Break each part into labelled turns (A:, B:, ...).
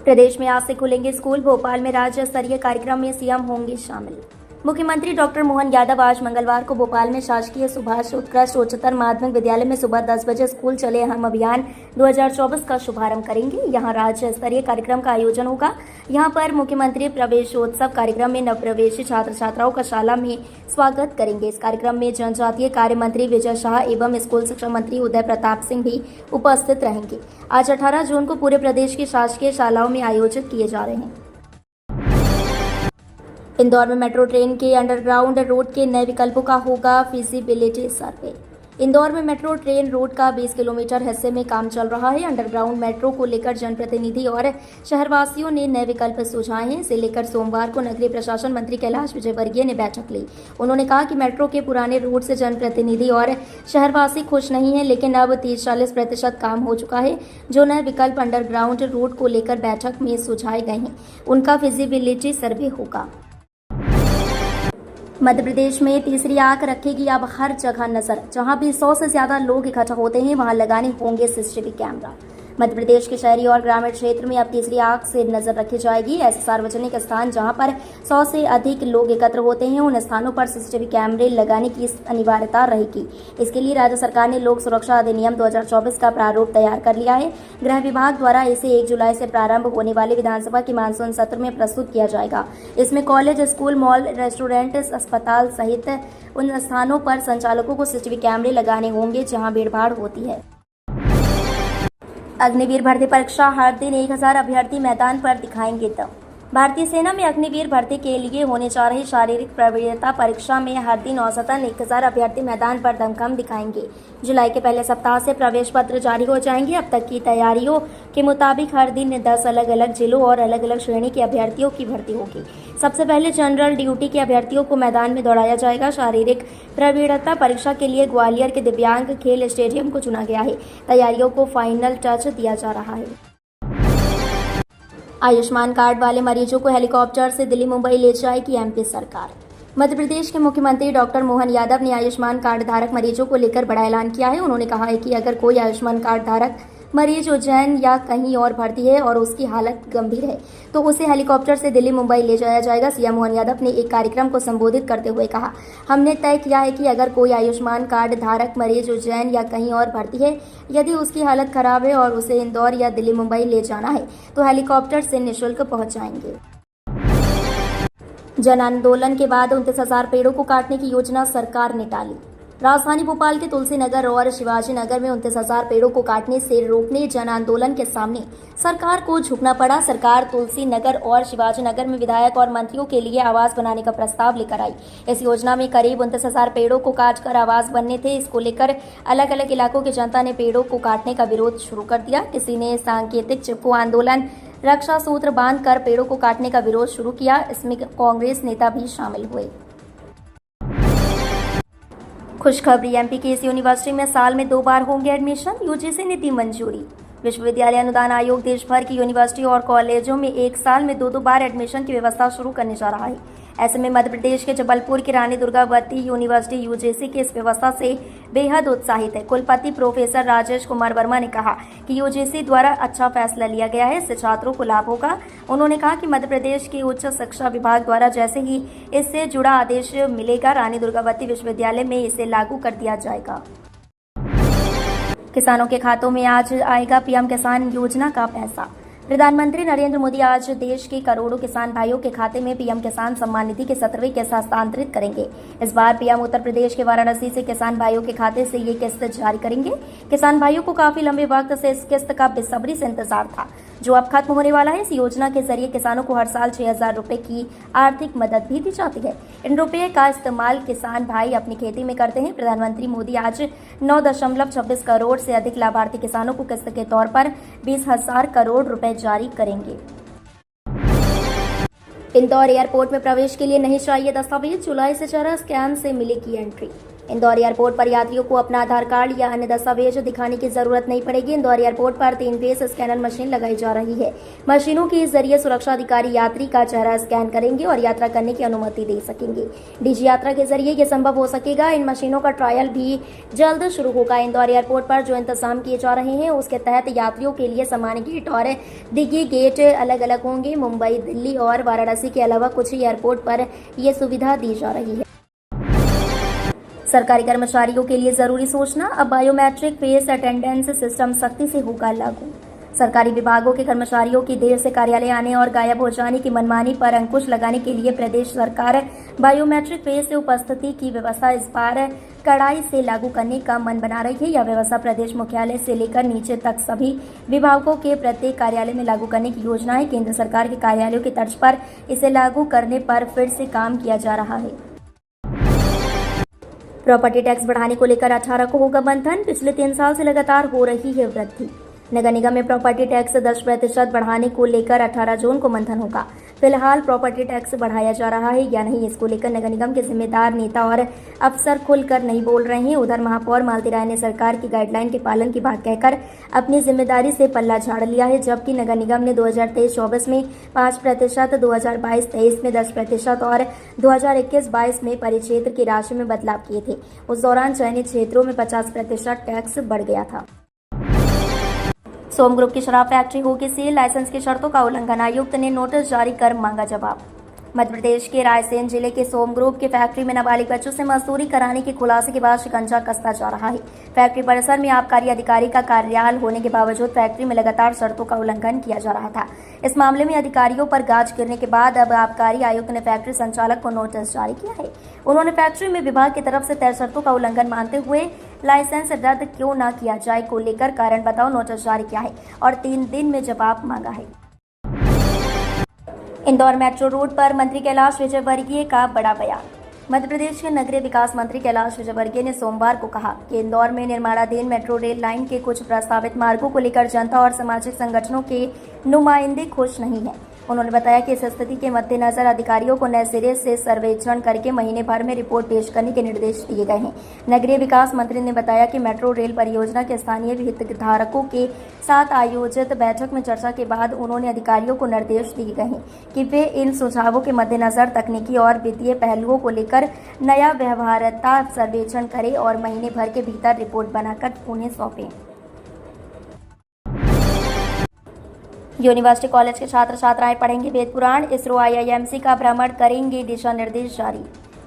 A: प्रदेश में आज से खुलेंगे स्कूल। भोपाल में राज्य स्तरीय कार्यक्रम में सीएम होंगे शामिल। मुख्यमंत्री डॉक्टर मोहन यादव आज मंगलवार को भोपाल में शासकीय सुभाष उत्कृष्ट उच्चतर माध्यमिक विद्यालय में सुबह 10 बजे स्कूल चले हम अभियान 2024 का शुभारंभ करेंगे। यहां राज्य स्तरीय कार्यक्रम का आयोजन होगा। यहां पर मुख्यमंत्री प्रवेशोत्सव कार्यक्रम में नवप्रवेशी छात्र छात्राओं का शाला में स्वागत करेंगे। इस कार्यक्रम में जनजातीय कार्य मंत्री विजय शाह एवं स्कूल शिक्षा मंत्री उदय प्रताप सिंह भी उपस्थित रहेंगे। आज 18 जून को पूरे प्रदेश की शासकीय शालाओं में आयोजित किए जा रहे हैं। इंदौर में मेट्रो ट्रेन के अंडरग्राउंड रोड के नए विकल्पों का होगा फिजिबिलिटी सर्वे। इंदौर में मेट्रो ट्रेन रोड का 20 किलोमीटर हिस्से में काम चल रहा है। अंडरग्राउंड मेट्रो को लेकर जनप्रतिनिधि और शहरवासियों ने नए विकल्प सुझाए हैं। इसे लेकर सोमवार को नगरीय प्रशासन मंत्री कैलाश विजयवर्गीय ने बैठक ली। उन्होंने कहा कि मेट्रो के पुराने रूट से जनप्रतिनिधि और शहरवासी खुश नहीं है, लेकिन अब 30-40% काम हो चुका है। जो नए विकल्प अंडरग्राउंड रूट को लेकर बैठक में सुझाए गए हैं, उनका फिजिबिलिटी सर्वे होगा। मध्य प्रदेश में तीसरी आंख रखेगी अब हर जगह नजर। जहां भी 100 से ज्यादा लोग इकट्ठा होते हैं, वहां लगाने होंगे सीसीटीवी कैमरा। मध्य प्रदेश के शहरी और ग्रामीण क्षेत्र में अब तीसरी आंख से नजर रखी जाएगी। ऐसे सार्वजनिक स्थान जहां पर 100 से अधिक लोग एकत्र होते हैं, उन स्थानों पर सीसीटीवी कैमरे लगाने की अनिवार्यता रहेगी। इसके लिए राज्य सरकार ने लोक सुरक्षा अधिनियम 2024 का प्रारूप तैयार कर लिया है। गृह विभाग द्वारा इसे 1 जुलाई से प्रारंभ होने वाले विधानसभा के मानसून सत्र में प्रस्तुत किया जाएगा। इसमें कॉलेज, स्कूल, मॉल, रेस्टोरेंट, अस्पताल सहित उन स्थानों पर संचालकों को सीसीटीवी कैमरे लगाने होंगे जहां भीड़भाड़ होती है। अग्निवीर भर्ती परीक्षा हर दिन 1000 अभ्यर्थी मैदान पर दिखाएंगे दम। भारतीय सेना में अग्निवीर भर्ती के लिए होने जा रही शारीरिक प्रवीणता परीक्षा में हर दिन औसतन 1000 अभ्यर्थी मैदान पर दमखम दिखाएंगे। जुलाई के पहले सप्ताह से प्रवेश पत्र जारी हो जाएंगे। अब तक की तैयारियों के मुताबिक हर दिन 10 अलग अलग जिलों और अलग अलग श्रेणी के अभ्यर्थियों की भर्ती होगी। सबसे पहले जनरल ड्यूटी के अभ्यर्थियों को मैदान में दौड़ाया जाएगा। शारीरिक प्रवीणता परीक्षा के लिए ग्वालियर के दिव्यांग खेल स्टेडियम को चुना गया है। तैयारियों को फाइनल टच दिया जा रहा है। आयुष्मान कार्ड वाले मरीजों को हेलीकॉप्टर से दिल्ली मुंबई ले जाएगी एमपी सरकार। मध्य प्रदेश के मुख्यमंत्री डॉक्टर मोहन यादव ने आयुष्मान कार्ड धारक मरीजों को लेकर बड़ा ऐलान किया है। उन्होंने कहा है कि अगर कोई आयुष्मान कार्ड धारक मरीज उज्जैन या कहीं और भर्ती है और उसकी हालत गंभीर है, तो उसे हेलीकॉप्टर से दिल्ली मुंबई ले जाया जाएगा। सीएम मोहन यादव ने एक कार्यक्रम को संबोधित करते हुए कहा, हमने तय किया है कि अगर कोई आयुष्मान कार्ड धारक मरीज उज्जैन या कहीं और भर्ती है, यदि उसकी हालत खराब है और उसे इंदौर या दिल्ली मुंबई ले जाना है, तो हेलीकॉप्टर से निःशुल्क पहुंचाएंगे। जन आंदोलन के बाद 29,000 पेड़ों को काटने की योजना सरकार ने टाली। राजधानी भोपाल के तुलसी नगर और शिवाजी नगर में 29,000 पेड़ों को काटने से रोकने जन आंदोलन के सामने सरकार को झुकना पड़ा। सरकार तुलसी नगर और शिवाजी नगर में विधायक और मंत्रियों के लिए आवास बनाने का प्रस्ताव लेकर आई। इस योजना में करीब 29,000 पेड़ों को काटकर आवास बनने थे। इसको लेकर अलग अलग इलाकों की जनता ने पेड़ों को काटने का विरोध शुरू कर दिया। किसी ने सांकेतिक चिपको आंदोलन, रक्षा सूत्र बांधकर पेड़ों को काटने का विरोध शुरू किया। इसमें कांग्रेस नेता भी शामिल हुए। खुशखबरी, एमपी की इस यूनिवर्सिटी में साल में 2 बार होंगे एडमिशन। यूजीसी ने दी मंजूरी। विश्वविद्यालय अनुदान आयोग देश भर की यूनिवर्सिटी और कॉलेजों में एक साल में 2 बार एडमिशन की व्यवस्था शुरू करने जा रहा है। ऐसे में मध्य प्रदेश के जबलपुर की रानी दुर्गावती यूनिवर्सिटी यूजीसी की इस व्यवस्था से बेहद उत्साहित है। कुलपति प्रोफेसर राजेश कुमार वर्मा ने कहा कि यूजीसी द्वारा अच्छा फैसला लिया गया है, इससे छात्रों को लाभ होगा। उन्होंने कहा कि मध्य प्रदेश के उच्च शिक्षा विभाग द्वारा जैसे ही इससे जुड़ा आदेश मिलेगा, रानी दुर्गावती विश्वविद्यालय में इसे लागू कर दिया जाएगा। किसानों के खातों में आज आएगा पीएम किसान योजना का पैसा। प्रधानमंत्री नरेंद्र मोदी आज देश के करोड़ों किसान भाइयों के खाते में पीएम किसान सम्मान निधि के 17वें किस्त हस्तांतरित करेंगे। इस बार पीएम उत्तर प्रदेश के वाराणसी से किसान भाइयों के खाते से ये किस्त जारी करेंगे। किसान भाइयों को काफी लंबे वक्त से इस किस्त का बेसब्री से इंतजार था, जो अब खत्म होने वाला है। इस योजना के जरिए किसानों को हर साल 6,000 रुपए की आर्थिक मदद भी दी जाती है। इन रुपये का इस्तेमाल किसान भाई अपनी खेती में करते हैं। प्रधानमंत्री मोदी आज 9.26 करोड़ से अधिक लाभार्थी किसानों को किस्त के तौर पर 20,000 करोड़ रुपए जारी करेंगे। इंदौर एयरपोर्ट में प्रवेश के लिए नहीं चाहिए दस्तावेज। जुलाई से चरह स्कैन से मिलेगी एंट्री। इंदौर एयरपोर्ट पर यात्रियों को अपना आधार कार्ड या अन्य दस्तावेज दिखाने की जरूरत नहीं पड़ेगी। इंदौर एयरपोर्ट पर 3 फेस स्कैनर मशीन लगाई जा रही है। मशीनों के जरिए सुरक्षा अधिकारी यात्री का चेहरा स्कैन करेंगे और यात्रा करने की अनुमति दे सकेंगे। डीजी यात्रा के जरिए ये संभव हो सकेगा। इन मशीनों का ट्रायल भी जल्द शुरू होगा। इंदौर एयरपोर्ट पर जो इंतजाम किए जा रहे हैं उसके तहत यात्रियों के लिए सामान्य गेट और दिग्गी गेट अलग अलग होंगे। मुंबई, दिल्ली और वाराणसी के अलावा कुछ ही एयरपोर्ट पर यह सुविधा दी जा रही है। सरकारी कर्मचारियों के लिए जरूरी सूचना, अब बायोमेट्रिक फेस अटेंडेंस सिस्टम सख्ती से होगा लागू। सरकारी विभागों के कर्मचारियों की देर से कार्यालय आने और गायब हो जाने की मनमानी पर अंकुश लगाने के लिए प्रदेश सरकार बायोमेट्रिक फेस से उपस्थिति की व्यवस्था इस बार कड़ाई से लागू करने का मन बना रही है। यह व्यवस्था प्रदेश मुख्यालय से लेकर नीचे तक सभी विभागों के प्रत्येक कार्यालय में लागू करने की योजना है। केंद्र सरकार के कार्यालयों की तर्ज पर इसे लागू करने पर फिर से काम किया जा रहा है। प्रॉपर्टी टैक्स बढ़ाने को लेकर 18 को होगा मंथन। पिछले 3 साल से लगातार हो रही है वृद्धि। नगर निगम में प्रॉपर्टी टैक्स 10% बढ़ाने को लेकर 18 जून को मंथन होगा। फिलहाल प्रॉपर्टी टैक्स बढ़ाया जा रहा है या नहीं, इसको लेकर नगर निगम के जिम्मेदार नेता और अफसर खुलकर नहीं बोल रहे हैं। उधर महापौर मालती राय ने सरकार की गाइडलाइन के पालन की बात कहकर अपनी जिम्मेदारी से पल्ला झाड़ लिया है। जबकि नगर निगम ने 2023-24 में 5%, 2022-23 में 10% और 2021-22 में परिक्षेत्र की राशि में बदलाव किए थे। उस दौरान चयनित क्षेत्रों में 50% टैक्स बढ़ गया था। सोम ग्रुप की शराब फैक्ट्री होगी सील, लाइसेंस की शर्तों का उल्लंघन, आयुक्त ने नोटिस जारी कर मांगा जवाब। मध्य प्रदेश के रायसेन जिले के सोम ग्रुप की फैक्ट्री में नाबालिग बच्चों से मजदूरी कराने के खुलासे के बाद शिकंजा कसता जा रहा है। फैक्ट्री परिसर में आबकारी अधिकारी का कार्यालय होने के बावजूद फैक्ट्री में लगातार शर्तों का उल्लंघन किया जा रहा था। इस मामले में अधिकारियों पर गाज गिरने के बाद अब आबकारी आयुक्त ने फैक्ट्री संचालक को नोटिस जारी किया है। उन्होंने फैक्ट्री में विभाग की तरफ से तय शर्तों का उल्लंघन मानते हुए लाइसेंस रद्द क्यों न किया जाए को लेकर कारण बताओ नोटिस जारी किया है और 3 दिन में जवाब मांगा है। इंदौर मेट्रो रोड पर मंत्री कैलाश विजयवर्गीय का बड़ा बयान। मध्य प्रदेश के नगरीय विकास मंत्री कैलाश विजयवर्गीय ने सोमवार को कहा कि इंदौर में निर्माणाधीन मेट्रो रेल लाइन के कुछ प्रस्तावित मार्गों को लेकर जनता और सामाजिक संगठनों के नुमाइंदे खुश नहीं हैं। उन्होंने बताया कि इस स्थिति के मद्देनजर अधिकारियों को नए सिरे से सर्वेक्षण करके महीने भर में रिपोर्ट पेश करने के निर्देश दिए गए हैं। नगरीय विकास मंत्री ने बताया कि मेट्रो रेल परियोजना के स्थानीय हितधारकों के साथ आयोजित बैठक में चर्चा के बाद उन्होंने अधिकारियों को निर्देश दिए गए हैं कि वे इन सुझावों के मद्देनजर तकनीकी और वित्तीय पहलुओं को लेकर नया व्यवहार्यता सर्वेक्षण करें और महीने भर के भीतर रिपोर्ट बनाकर उन्हें सौंपें। यूनिवर्सिटी कॉलेज के छात्र छात्राएं पढ़ेंगे वेद पुराण, इसरो IIMC का भ्रमण करेंगे, दिशा निर्देश जारी।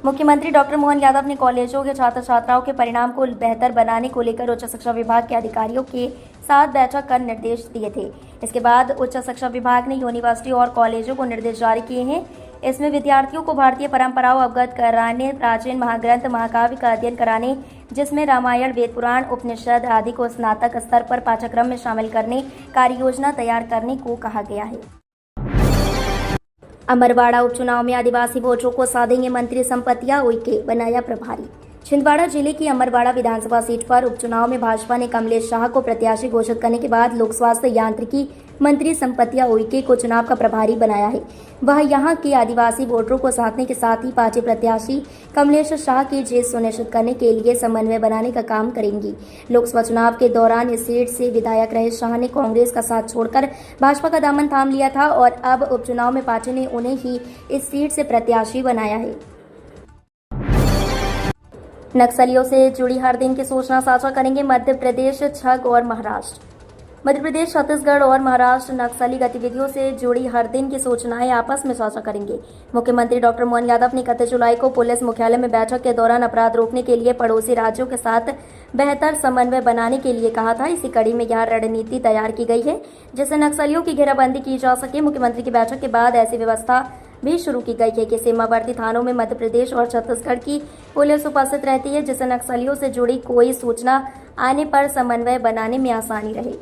A: मुख्यमंत्री डॉक्टर मोहन यादव ने कॉलेजों के छात्र छात्राओं के परिणाम को बेहतर बनाने को लेकर उच्च शिक्षा विभाग के अधिकारियों के साथ बैठक कर निर्देश दिए थे। इसके बाद उच्च शिक्षा विभाग ने यूनिवर्सिटी और कॉलेजों को निर्देश जारी किए हैं। इसमें विद्यार्थियों को भारतीय परंपराओं अवगत कराने, प्राचीन महाग्रंथ महाकाव्य का अध्ययन कराने, जिसमें रामायण, वेद पुराण, उपनिषद आदि को स्नातक स्तर पर पाठ्यक्रम में शामिल करने कार्य योजना तैयार करने को कहा गया है। अमरवाड़ा उपचुनाव में आदिवासी वोटरों को साधेंगे मंत्री संपतिया उइके, बनाया प्रभारी। छिंदवाड़ा जिले की अमरवाड़ा विधानसभा सीट पर उपचुनाव में भाजपा ने कमलेश शाह को प्रत्याशी घोषित करने के बाद लोक स्वास्थ्य यांत्रिकी मंत्री संपतिया उइके को चुनाव का प्रभारी बनाया है। वह यहां के आदिवासी वोटरों को साधने के साथ ही पार्टी प्रत्याशी कमलेश शाह की जीत सुनिश्चित करने के लिए समन्वय बनाने का काम करेंगी। लोकसभा चुनाव के दौरान इस सीट से विधायक रहे शाह ने कांग्रेस का साथ छोड़कर भाजपा का दामन थाम लिया था और अब उपचुनाव में पार्टी ने उन्हें ही इस सीट से प्रत्याशी बनाया है। नक्सलियों से जुड़ी हर दिन की सूचना साझा करेंगे मध्य प्रदेश, छग और महाराष्ट्र। मध्य प्रदेश, छत्तीसगढ़ और महाराष्ट्र नक्सली गतिविधियों से जुड़ी हर दिन की सूचनाएं आपस में साझा करेंगे। मुख्यमंत्री डॉक्टर मोहन यादव ने 31 जुलाई को पुलिस मुख्यालय में बैठक के दौरान अपराध रोकने के लिए पड़ोसी राज्यों के साथ बेहतर समन्वय बनाने के लिए कहा था। इसी कड़ी में यह रणनीति तैयार की गई है जिससे नक्सलियों की घेराबंदी की जा सके। मुख्यमंत्री की बैठक के बाद ऐसी व्यवस्था भी शुरू की गई है कि सीमावर्ती थानों में मध्य प्रदेश और छत्तीसगढ़ की पुलिस उपस्थित रहती है, जिससे नक्सलियों से जुड़ी कोई सूचना आने पर समन्वय बनाने में आसानी रहे।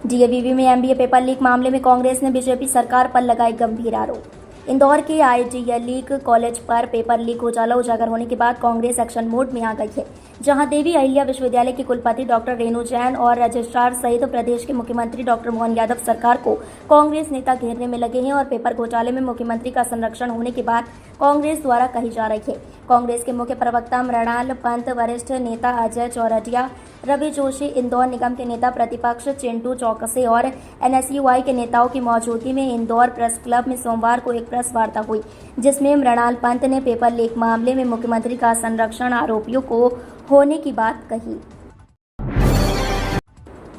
A: DAVV में MBA पेपर लीक मामले में कांग्रेस ने बीजेपी सरकार पर लगाए गंभीर आरोप। इंदौर के IDLE कॉलेज पर पेपर लीक घोटाला उजागर होने के बाद कांग्रेस एक्शन मोड में आ गई है। जहां देवी अहिल्या विश्वविद्यालय के कुलपति डॉक्टर रेणु जैन और रजिस्ट्रार सहित प्रदेश के मुख्यमंत्री डॉक्टर मोहन यादव सरकार को कांग्रेस नेता घेरने में लगे हैं और पेपर घोटाले में मुख्यमंत्री का संरक्षण होने की बात कांग्रेस द्वारा कही जा रही है। कांग्रेस के मुख्य प्रवक्ता मृणाल पंत, वरिष्ठ नेता अजय चौरसिया, रवि जोशी, इंदौर निगम के नेता प्रतिपक्ष चिंटू चौकसे और एनएसयूआई के नेताओं की मौजूदगी में इंदौर प्रेस क्लब में सोमवार को एक प्रेस वार्ता हुई, जिसमें मृणाल पंत ने पेपर लीक मामले में मुख्यमंत्री का संरक्षण आरोपियों को होने की बात कही।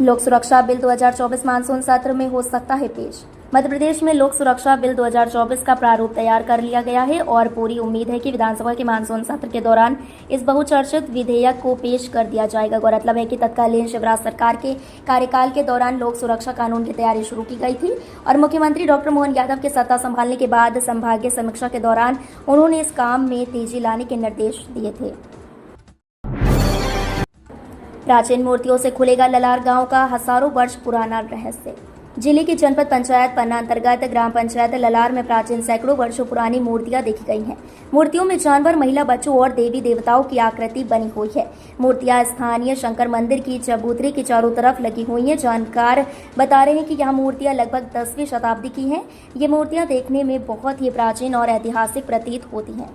A: लोक सुरक्षा बिल 2024 मानसून सत्र में हो सकता है पेश। मध्य प्रदेश में लोक सुरक्षा बिल 2024 का प्रारूप तैयार कर लिया गया है और पूरी उम्मीद है कि विधानसभा के मानसून सत्र के दौरान इस बहुचर्चित विधेयक को पेश कर दिया जाएगा। गौरतलब है कि तत्कालीन शिवराज सरकार के कार्यकाल के दौरान लोक सुरक्षा कानून की तैयारी शुरू की गई थी और मुख्यमंत्री डॉक्टर मोहन यादव के सत्ता संभालने के बाद संभागीय समीक्षा के दौरान उन्होंने इस काम में तेजी लाने के निर्देश दिए थे। प्राचीन मूर्तियों से खुलेगा ललार गांव का हजारों वर्ष पुराना रहस्य। जिले की जनपद पंचायत पन्ना अंतर्गत ग्राम पंचायत ललार में प्राचीन सैकड़ों वर्षों पुरानी मूर्तियां देखी गई हैं। मूर्तियों में जानवर, महिला, बच्चों और देवी देवताओं की आकृति बनी हुई है। मूर्तियां स्थानीय शंकर मंदिर की चबूतरे के चारों तरफ लगी हुई हैं। जानकार बता रहे हैं कि यह मूर्तियां लगभग 10वीं शताब्दी की हैं। ये मूर्तियां देखने में बहुत ही प्राचीन और ऐतिहासिक प्रतीत होती हैं।